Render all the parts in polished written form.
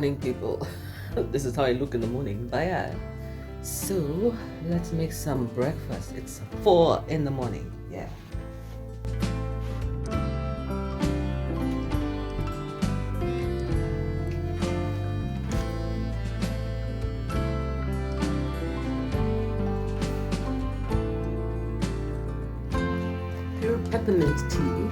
morning, people. This is how I look in the morning. But yeah. So let's make some breakfast. It's 4 in the morning. Yeah. Pure peppermint tea.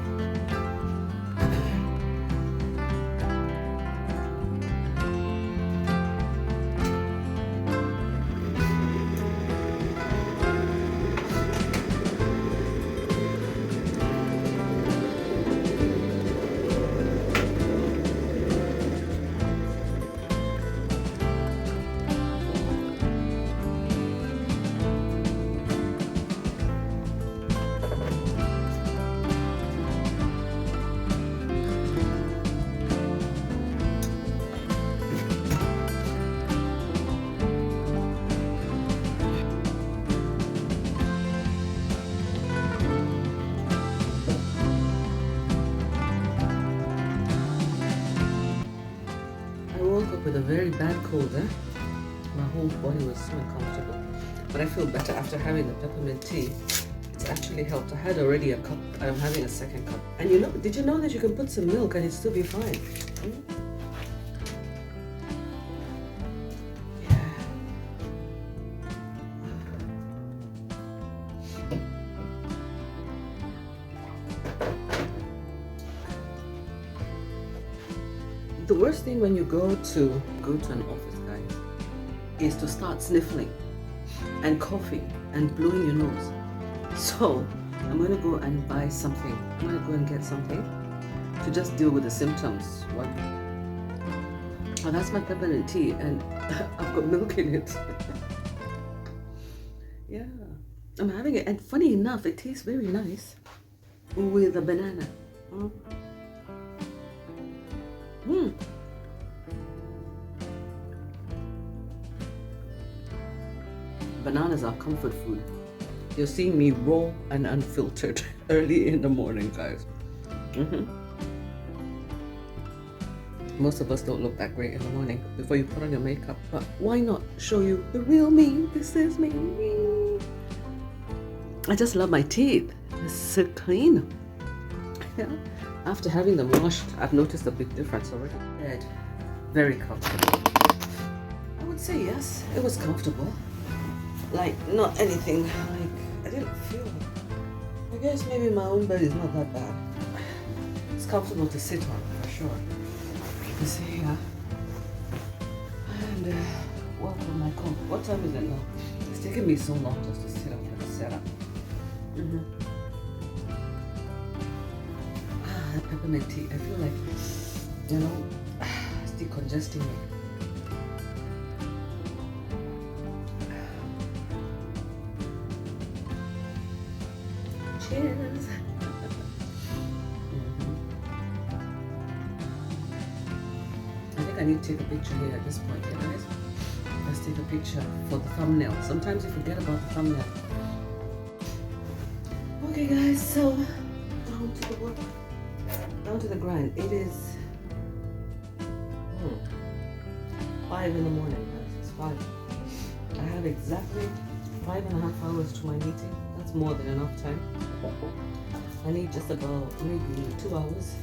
With a very bad cold, my whole body was so uncomfortable. But I feel better after having the peppermint tea. It's actually helped. I had already a cup, and I'm having a second cup. And you know, did you know that you can put some milk and it'd still be fine? Yeah. The worst thing when you go to an office, guys, is to start sniffling and coughing and blowing your nose. So I'm going to go and buy something. I'm going to go and get something to just deal with the symptoms. Oh, that's my peppermint tea, and I've got milk in it. Yeah, I'm having it, and funny enough, it tastes very nice with a banana. Bananas are comfort food. You're seeing me raw and unfiltered early in the morning, guys. Most of us don't look that great in the morning before you put on your makeup, but why not show you the real me? This is me. I just love my teeth. They're so clean. Yeah. After having them washed, I've noticed a big difference already. Bed, very comfortable. I would say yes, it was comfortable. Like, not anything, like, I didn't feel it. I guess maybe my own bed is not that bad. It's comfortable to sit on, for sure. You see here. And, welcome my coat. What time is it now? It's taken me so long just to sit up and set up. That peppermint tea, I feel like, you know, it's decongesting me. Cheers. I think I need to take a picture here at this point, you guys. Let's take a picture for the thumbnail. Sometimes you forget about the thumbnail. Okay, guys, so down to the work. Down to the grind. It is 5 in the morning, guys. It's 5. I have exactly 5.5 hours to my meeting. That's more than enough time. I need just about maybe 2 hours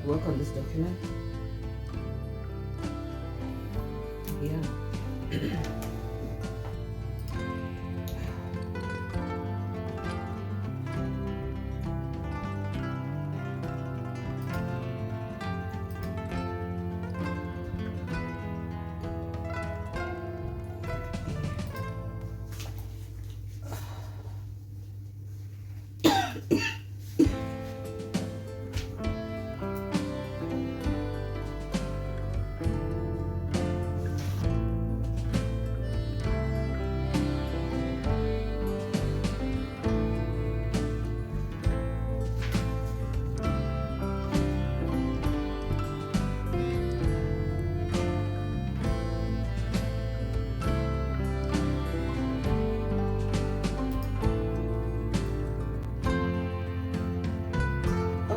to work on this document. Yeah.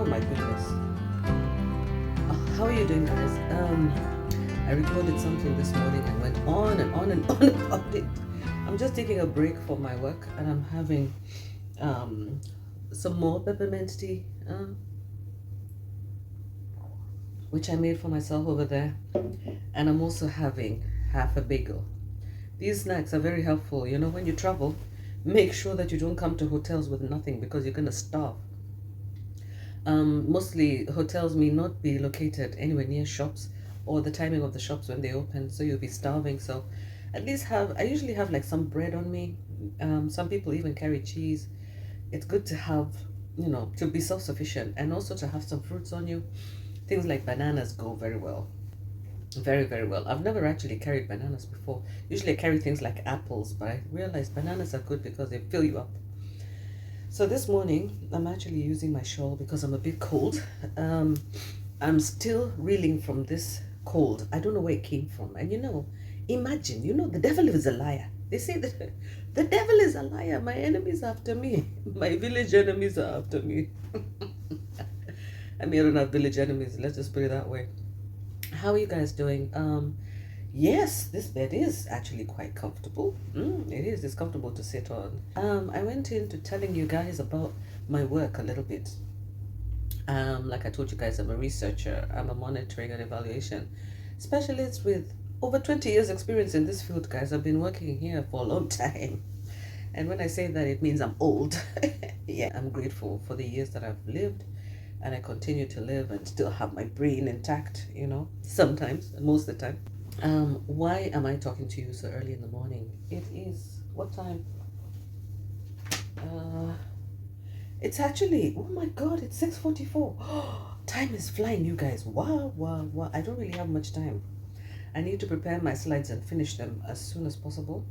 my goodness. How are you doing, guys? I recorded something this morning and went on and on and on about it. I'm just taking a break from my work, and I'm having some more peppermint tea, which I made for myself over there. And I'm also having half a bagel. These snacks are very helpful. You know, when you travel, make sure that you don't come to hotels with nothing, because you're going to starve. Mostly hotels may not be located anywhere near shops, or the timing of the shops when they open, so you'll be starving. So at least I usually have like some bread on me. Some people even carry cheese. It's good to have, you know, to be self-sufficient, and also to have some fruits on you. Things like bananas go very well. Very, very well. I've never actually carried bananas before. Usually I carry things like apples, but I realized bananas are good because they fill you up. So this morning, I'm actually using my shawl because I'm a bit cold. I'm still reeling from this cold. I don't know where it came from. And imagine, the devil is a liar. They say that the devil is a liar. My enemies are after me. My village enemies are after me. I mean, I don't have village enemies. Let's just put it that way. How are you guys doing? Yes, this bed is actually quite comfortable. It is. It's comfortable to sit on. I went into telling you guys about my work a little bit. Like I told you guys, I'm a researcher. I'm a monitoring and evaluation specialist with over 20 years experience in this field, guys. I've been working here for a long time. And when I say that, it means I'm old. Yeah, I'm grateful for the years that I've lived, and I continue to live and still have my brain intact, sometimes, most of the time. Why am I talking to you so early in the morning? It is, what time? It's actually, oh my God, it's 6:44. Time is flying, you guys. Wow, wow, wow. I don't really have much time. I need to prepare my slides and finish them as soon as possible.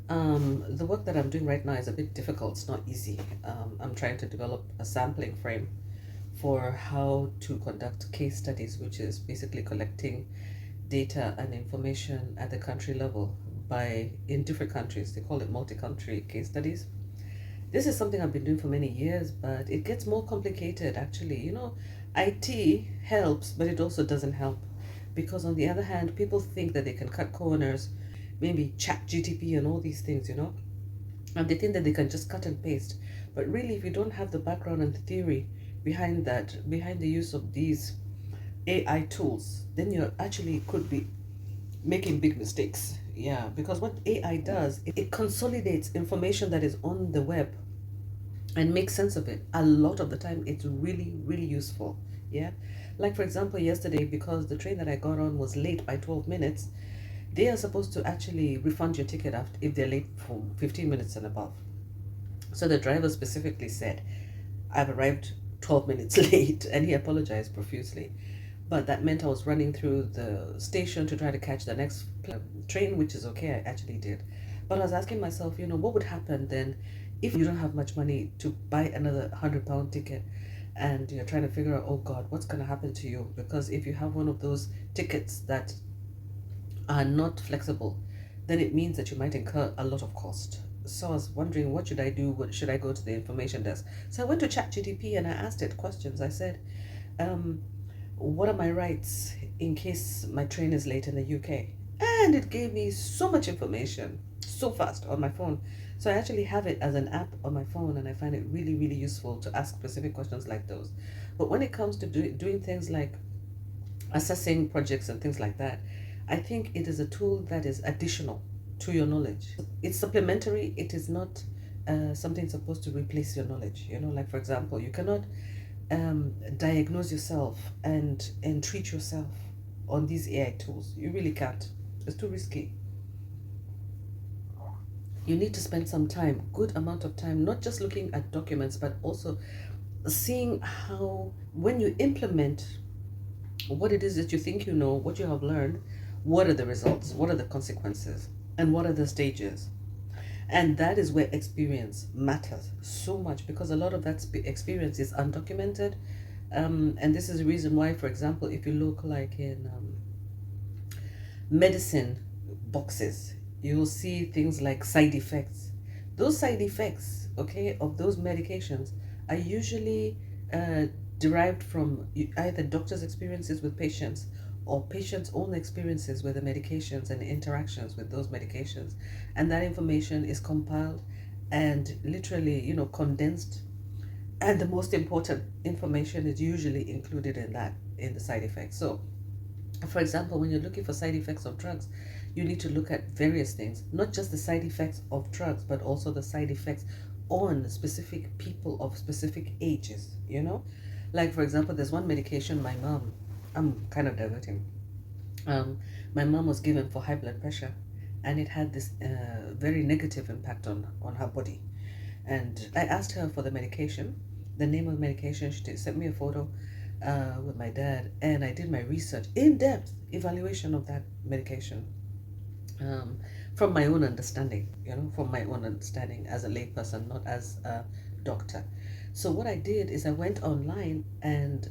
The work that I'm doing right now is a bit difficult. It's not easy. I'm trying to develop a sampling frame for how to conduct case studies, which is basically collecting data and information at the country level in different countries. They call it multi-country case studies. This is something I've been doing for many years, but it gets more complicated actually. IT helps, but it also doesn't help, because on the other hand, people think that they can cut corners, maybe chat GTP and all these things, and they think that they can just cut and paste. But really, if you don't have the background and the theory behind the use of these AI tools, then you actually could be making big mistakes. Yeah, because what AI does, it consolidates information that is on the web and makes sense of it. A lot of the time, it's really, really useful. Yeah, like for example, yesterday, because the train that I got on was late by 12 minutes, they are supposed to actually refund your ticket if they're late for 15 minutes and above. So the driver specifically said, I've arrived 12 minutes late, and he apologized profusely. But that meant I was running through the station to try to catch the next train, which is okay, I actually did. But I was asking myself, what would happen then if you don't have much money to buy another £100 ticket, and you're trying to figure out, oh God, what's going to happen to you? Because if you have one of those tickets that are not flexible, then it means that you might incur a lot of cost. So I was wondering, what should I do? Should I go to the information desk? So I went to ChatGPT and I asked it questions. I said, what are my rights in case my train is late in the UK? And it gave me so much information so fast on my phone. So I actually have it as an app on my phone, and I find it really, really useful to ask specific questions like those. But when it comes to doing things like assessing projects and things like that, I think it is a tool that is additional to your knowledge. It's supplementary. It is not something supposed to replace your knowledge. Like for example, you cannot diagnose yourself and treat yourself on these AI tools. You really can't. It's too risky. You need to spend some time, good amount of time, not just looking at documents, but also seeing how, when you implement what it is that you think what you have learned, what are the results, what are the consequences, and what are the stages. And that is where experience matters so much, because a lot of that experience is undocumented. And this is the reason why, for example, if you look like in medicine boxes, you'll see things like side effects. Those side effects, of those medications are usually derived from either doctors' experiences with patients or patients' own experiences with the medications and interactions with those medications. And that information is compiled and literally, condensed. And the most important information is usually included in that, in the side effects. So, for example, when you're looking for side effects of drugs, you need to look at various things, not just the side effects of drugs, but also the side effects on specific people of specific ages, Like, for example, there's one medication I'm kind of diverting. My mom was given for high blood pressure, and it had this very negative impact on her body. And I asked her for the medication, the name of the medication. She sent me a photo with my dad, and I did my research, in-depth evaluation of that medication, from my own understanding, from my own understanding as a layperson, not as a doctor. So what I did is I went online and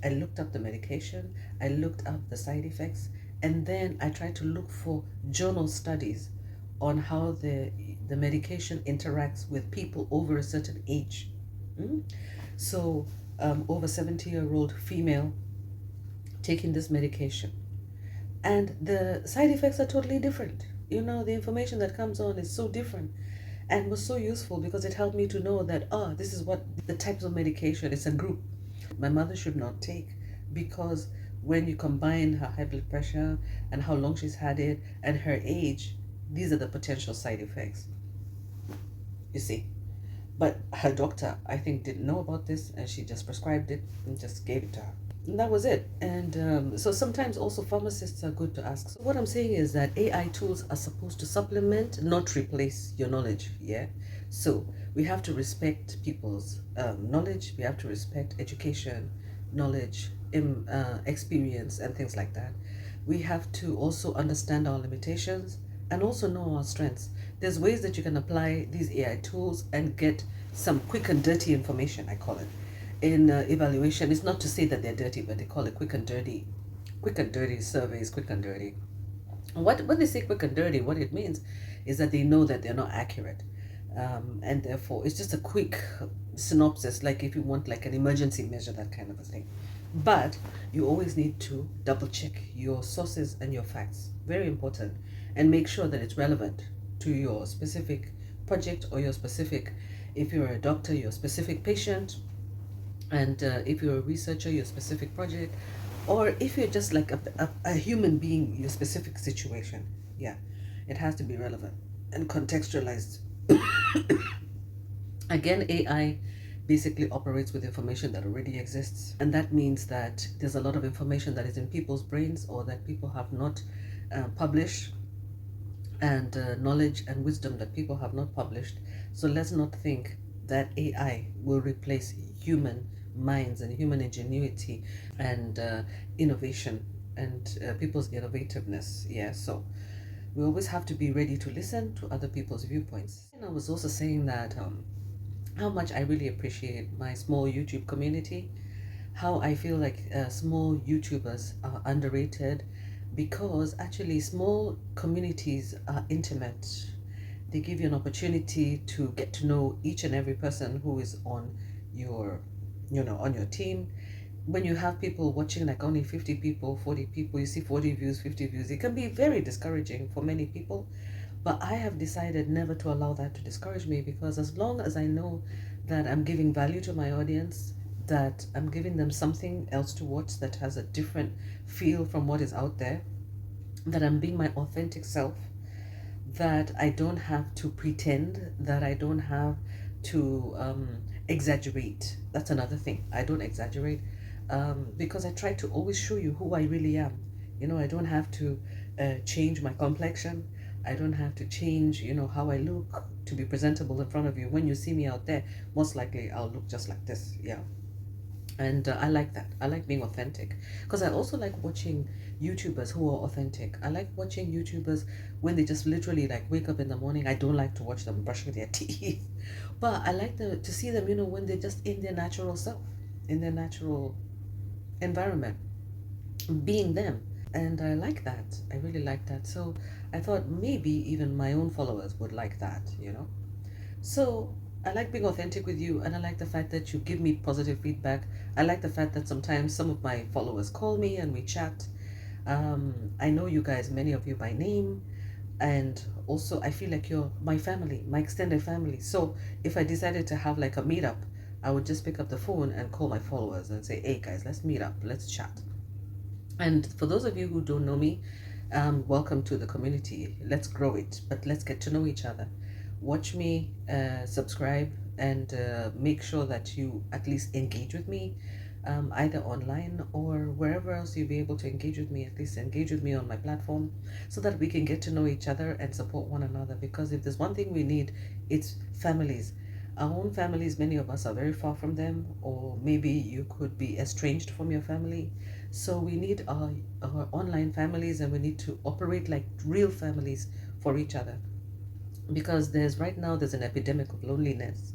I looked up the medication, I looked up the side effects, and then I tried to look for journal studies on how the medication interacts with people over a certain age. So over 70-year-old female taking this medication, and the side effects are totally different. The information that comes on is so different, and was so useful because it helped me to know that this is what the types of medication, it's a group my mother should not take, because when you combine her high blood pressure and how long she's had it and her age, these are the potential side effects, you see. But her doctor, I think, didn't know about this, and she just prescribed it and just gave it to her. And that was it. And so sometimes also pharmacists are good to ask. So what I'm saying is that AI tools are supposed to supplement, not replace your knowledge. Yeah. So we have to respect people's knowledge. We have to respect education, knowledge, experience, and things like that. We have to also understand our limitations and also know our strengths. There's ways that you can apply these AI tools and get some quick and dirty information, I call it. In evaluation, it's not to say that they're dirty, but they call it quick and dirty surveys, quick and dirty. When they say quick and dirty, what it means is that they know that they're not accurate. And therefore, it's just a quick synopsis, like if you want like an emergency measure, that kind of a thing. But you always need to double check your sources and your facts. Very important. And make sure that it's relevant to your specific project or your specific, if you're a doctor, your specific patient, and if you're a researcher, your specific project, or if you're just like a human being, your specific situation. Yeah, it has to be relevant and contextualized. Again, AI basically operates with information that already exists, and that means that there's a lot of information that is in people's brains or that people have not published, and knowledge and wisdom that people have not published. So let's not think that AI will replace human minds and human ingenuity and innovation and people's innovativeness. Yeah, so we always have to be ready to listen to other people's viewpoints. And I was also saying that how much I really appreciate my small YouTube community, how I feel like small YouTubers are underrated, because actually small communities are intimate. They give you an opportunity to get to know each and every person who is on your on your team. When you have people watching like only 50 people, 40 people, you see 40 views, 50 views, it can be very discouraging for many people. But I have decided never to allow that to discourage me, because as long as I know that I'm giving value to my audience, that I'm giving them something else to watch that has a different feel from what is out there, that I'm being my authentic self, that I don't have to pretend, that I don't have to exaggerate. That's another thing. I don't exaggerate because I try to always show you who I really am. I don't have to change my complexion. I don't have to change, how I look to be presentable in front of you. When you see me out there, most likely I'll look just like this. Yeah. And I like that. I like being authentic, because I also like watching YouTubers who are authentic. I like watching YouTubers when they just literally like wake up in the morning. I don't like to watch them brushing their teeth, but I like to see them, when they're just in their natural self, in their natural environment, being them. And I like that. I really like that. So I thought maybe even my own followers would like that. So I like being authentic with you, and I like the fact that you give me positive feedback. I like the fact that sometimes some of my followers call me and we chat. I know you guys, many of you by name, and also I feel like you're my family, my extended family. So if I decided to have like a meetup, I would just pick up the phone and call my followers and say, hey guys, let's meet up, let's chat. And for those of you who don't know me, welcome to the community. Let's grow it, but let's get to know each other. Watch me, subscribe, and make sure that you at least engage with me, either online or wherever else you'll be able to engage with me. At least engage with me on my platform so that we can get to know each other and support one another. Because if there's one thing we need, it's families. Our own families, many of us are very far from them, or maybe you could be estranged from your family. So we need our online families, and we need to operate like real families for each other. Because right now there's an epidemic of loneliness,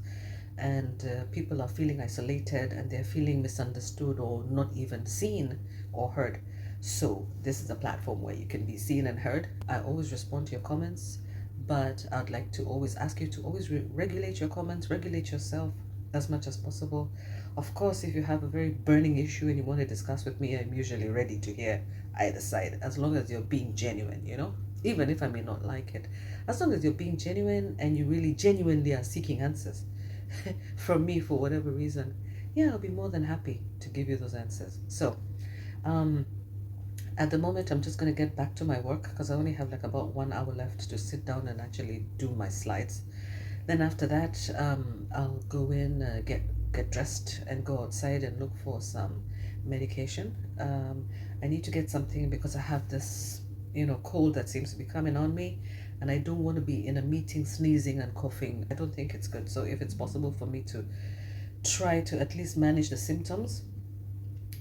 and people are feeling isolated, and they're feeling misunderstood or not even seen or heard. So this is a platform where you can be seen and heard. I always respond to your comments, but I'd like to always ask you to always regulate your comments, regulate yourself as much as possible. Of course, if you have a very burning issue and you want to discuss with me, I'm usually ready to hear either side, as long as you're being genuine, even if I may not like it. As long as you're being genuine and you really genuinely are seeking answers from me for whatever reason, yeah, I'll be more than happy to give you those answers. So, at the moment, I'm just going to get back to my work because I only have like about 1 hour left to sit down and actually do my slides. Then after that, I'll go in, get dressed, and go outside and look for some medication. I need to get something because I have this, cold that seems to be coming on me, and I don't want to be in a meeting sneezing and coughing. I don't think it's good. So if it's possible for me to try to at least manage the symptoms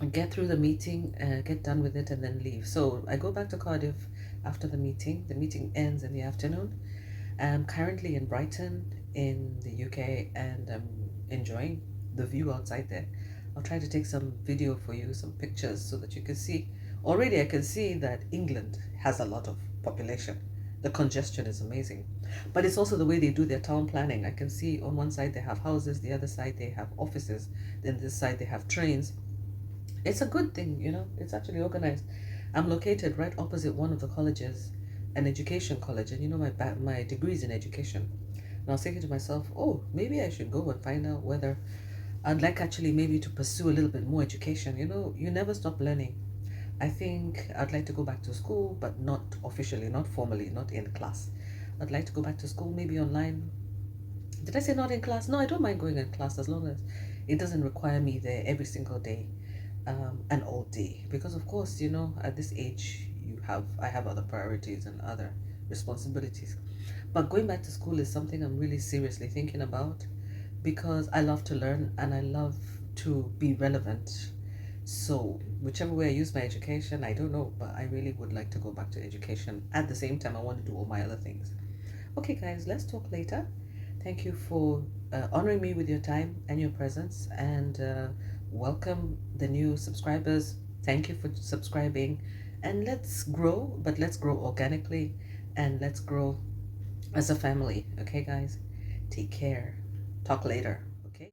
and get through the meeting, get done with it, and then leave. So I go back to Cardiff after the meeting. The meeting ends in the afternoon. I'm currently in Brighton in the UK, and I'm enjoying the view outside there. I'll try to take some video for you, some pictures, so that you can see. Already I can see that England has a lot of population. The congestion is amazing. But it's also the way they do their town planning. I can see on one side they have houses, the other side they have offices, then this side they have trains. It's a good thing, it's actually organized. I'm located right opposite one of the colleges, an education college, and my degree is in education. And I was thinking to myself, oh, maybe I should go and find out whether I'd like actually maybe to pursue a little bit more education. You never stop learning. I think I'd like to go back to school, but not officially, not formally, not in class. I'd like to go back to school, maybe online. Did I say not in class? No, I don't mind going in class as long as it doesn't require me there every single day, and all day. Because of course, at this age, I have other priorities and other responsibilities. But going back to school is something I'm really seriously thinking about, because I love to learn and I love to be relevant. So whichever way I use my education, I don't know, but I really would like to go back to education. At the same time, I want to do all my other things. Okay, guys, let's talk later. Thank you for honoring me with your time and your presence, and welcome the new subscribers. Thank you for subscribing, and let's grow, but let's grow organically, and let's grow as a family. Okay, guys, take care. Talk later. Okay.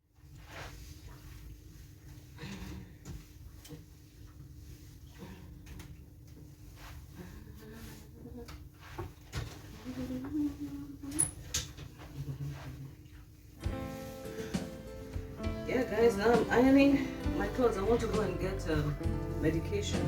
Yeah, guys, I'm ironing my clothes. I want to go and get medication.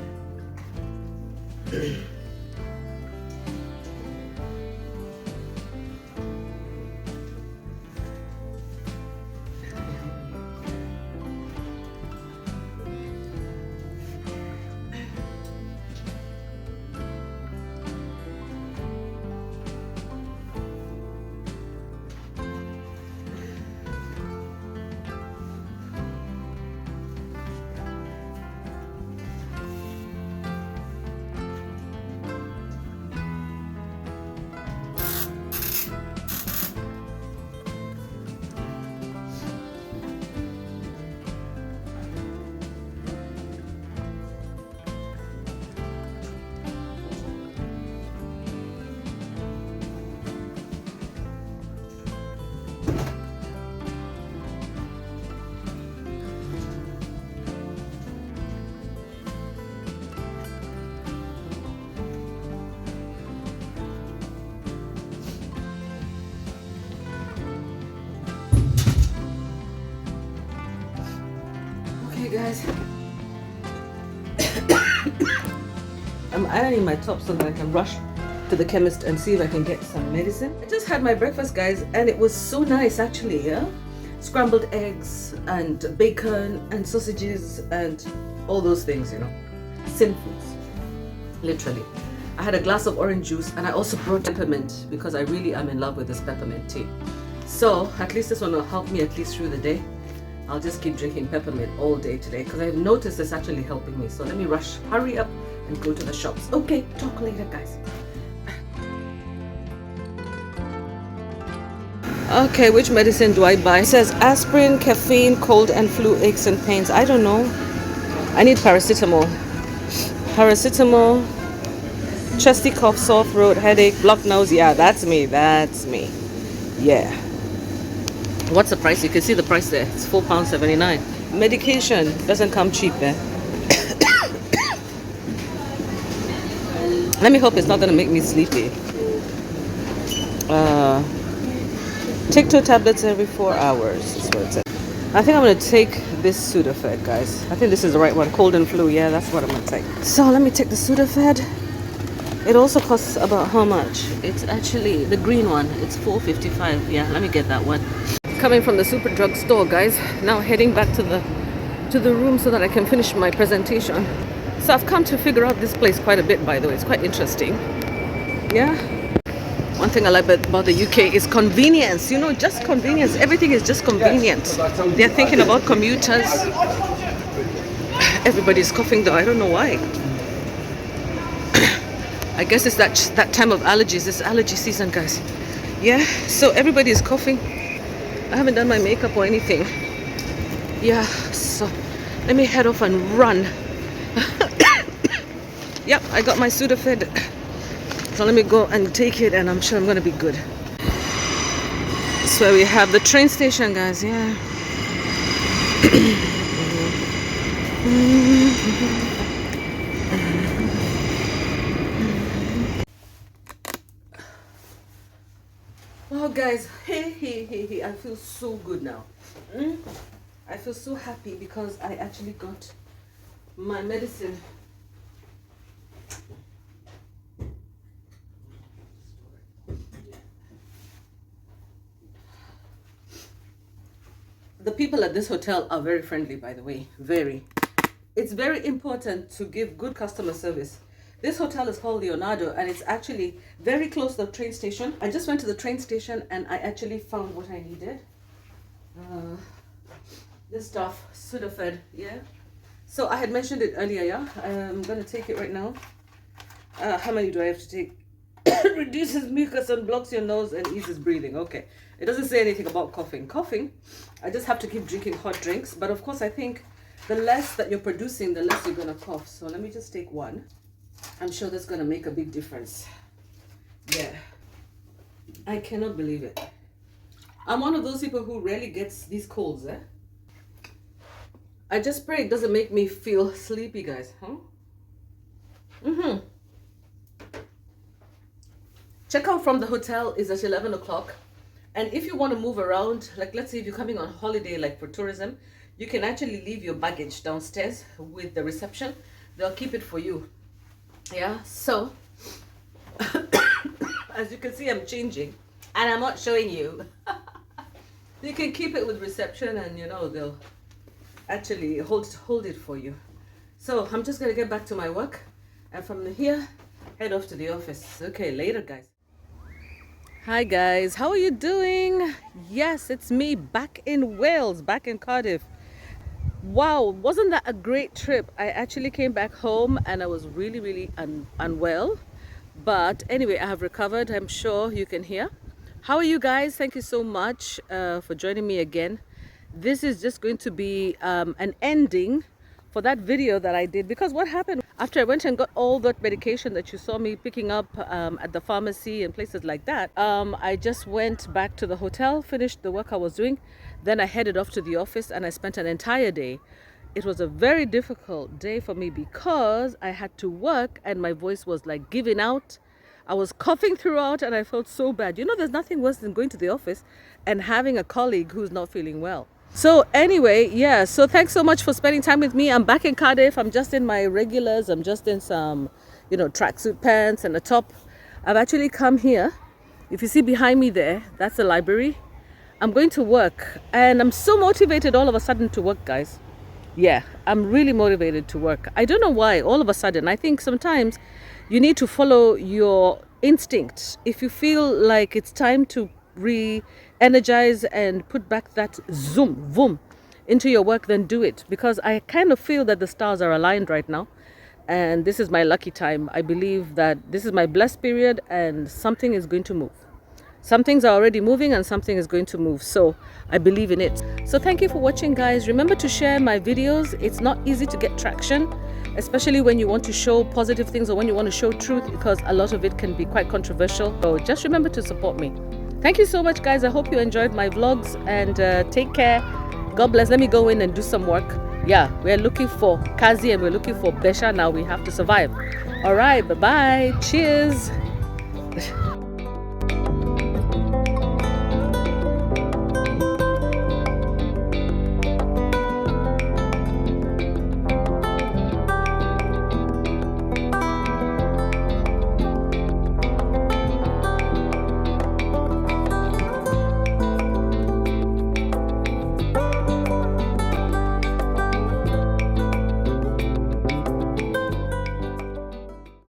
Okay, guys. I'm ironing my top so that I can rush to the chemist and see if I can get some medicine. I just had my breakfast, guys, and it was so nice actually, yeah? Scrambled eggs and bacon and sausages and all those things, you know. Sin foods, literally. I had a glass of orange juice and I also brought peppermint because I really am in love with this peppermint tea. So at least this one will help me at least through the day. I'll just keep drinking peppermint all day today because I've noticed it's actually helping me. So let me rush, hurry up and go to the shops. Okay, talk later, guys. Okay, which medicine do I buy? It says aspirin, caffeine, cold and flu, aches and pains. I don't know. I need paracetamol. Paracetamol, chesty cough, sore throat, headache, blocked nose. Yeah, that's me. That's me. Yeah. What's the price? You can see the price there. It's £4.79. Medication doesn't come cheap, eh? Let me hope it's not going to make me sleepy. Take 2 tablets every 4 hours. That's what it says. I think I'm going to take this Sudafed, guys. I think this is the right one. Cold and flu. Yeah, that's what I'm going to take. So let me take the Sudafed. It also costs about how much? It's actually the green one. It's $4.55. Yeah, let me get that one. Coming from the super drug store, guys. Now heading back to the room so that I can finish my presentation. So I've come to figure out this place quite a bit, by the way. It's quite interesting. Yeah. One thing I like about the UK is convenience. You know, just convenience. Everything is just convenient. They're thinking about commuters. Everybody's coughing though. I don't know why. I guess it's that time of allergies. It's allergy season, guys. Yeah. So everybody is coughing. I haven't done my makeup or anything. Yeah. So let me head off and run. Yep. I got my Sudafed. So let me go and take it and I'm sure I'm going to be good. That's where we have the train station, guys. Yeah. Oh, guys. Hey. I feel so good now. I feel so happy because I actually got my medicine. The people at this hotel are very friendly, by the way. Very. It's very important to give good customer service. This hotel is called Leonardo and it's actually very close to the train station. I just went to the train station and I actually found what I needed. This stuff, Sudafed, yeah. So I had mentioned it earlier, yeah. I'm going to take it right now. How many do I have to take? Reduces mucus and blocks your nose and eases breathing. Okay. It doesn't say anything about coughing. Coughing, I just have to keep drinking hot drinks. But of course, I think the less that you're producing, the less you're going to cough. So let me just take one. I'm sure that's going to make a big difference. Yeah. I cannot believe it. I'm one of those people who rarely gets these colds, eh? I just pray it doesn't make me feel sleepy, guys. Huh? Checkout from the hotel is at 11 o'clock. And if you want to move around, like let's say if you're coming on holiday, like for tourism, you can actually leave your baggage downstairs with the reception. They'll keep it for you. Yeah, so as you can see, I'm changing and I'm not showing you. You can keep it with reception and you know, they'll actually hold it for you. So I'm just going to get back to my work and from here, head off to the office. Okay, later, guys. Hi guys, how are you doing? Yes, it's me back in Wales, back in Cardiff. Wow, wasn't that a great trip? I actually came back home and I was really unwell. But anyway, I have recovered. I'm sure you can hear. How are you guys? Thank you so much for joining me again. This is just going to be an ending for that video that I did, because what happened after I went and got all that medication that you saw me picking up at the pharmacy and places like that, I just went back to the hotel, finished the work I was doing, then I headed off to the office and I spent an entire day. It was a very difficult day for me because I had to work and my voice was like giving out. I was coughing throughout and I felt so bad. You know, there's nothing worse than going to the office and having a colleague who's not feeling well. So anyway, yeah, so thanks so much for spending time with me. I'm back in Cardiff. I'm just in my regulars. I'm just in some, tracksuit pants and a top. I've actually come here. If you see behind me there, that's the library. I'm going to work and I'm so motivated all of a sudden to work, guys. Yeah, I'm really motivated to work. I don't know why all of a sudden. I think sometimes you need to follow your instinct. If you feel like it's time to re-energize and put back that zoom, boom, into your work, then do it. Because I kind of feel that the stars are aligned right now. And this is my lucky time. I believe that this is my blessed period and something is going to move. Some things are already moving and something is going to move. So I believe in it. So thank you for watching, guys. Remember to share my videos. It's not easy to get traction, especially when you want to show positive things or when you want to show truth, because a lot of it can be quite controversial. So just remember to support me. Thank you so much, guys. I hope you enjoyed my vlogs and take care. God bless. Let me go in and do some work. Yeah, we're looking for Kazi and we're looking for Besha now. We have to survive. All right, bye-bye. Cheers.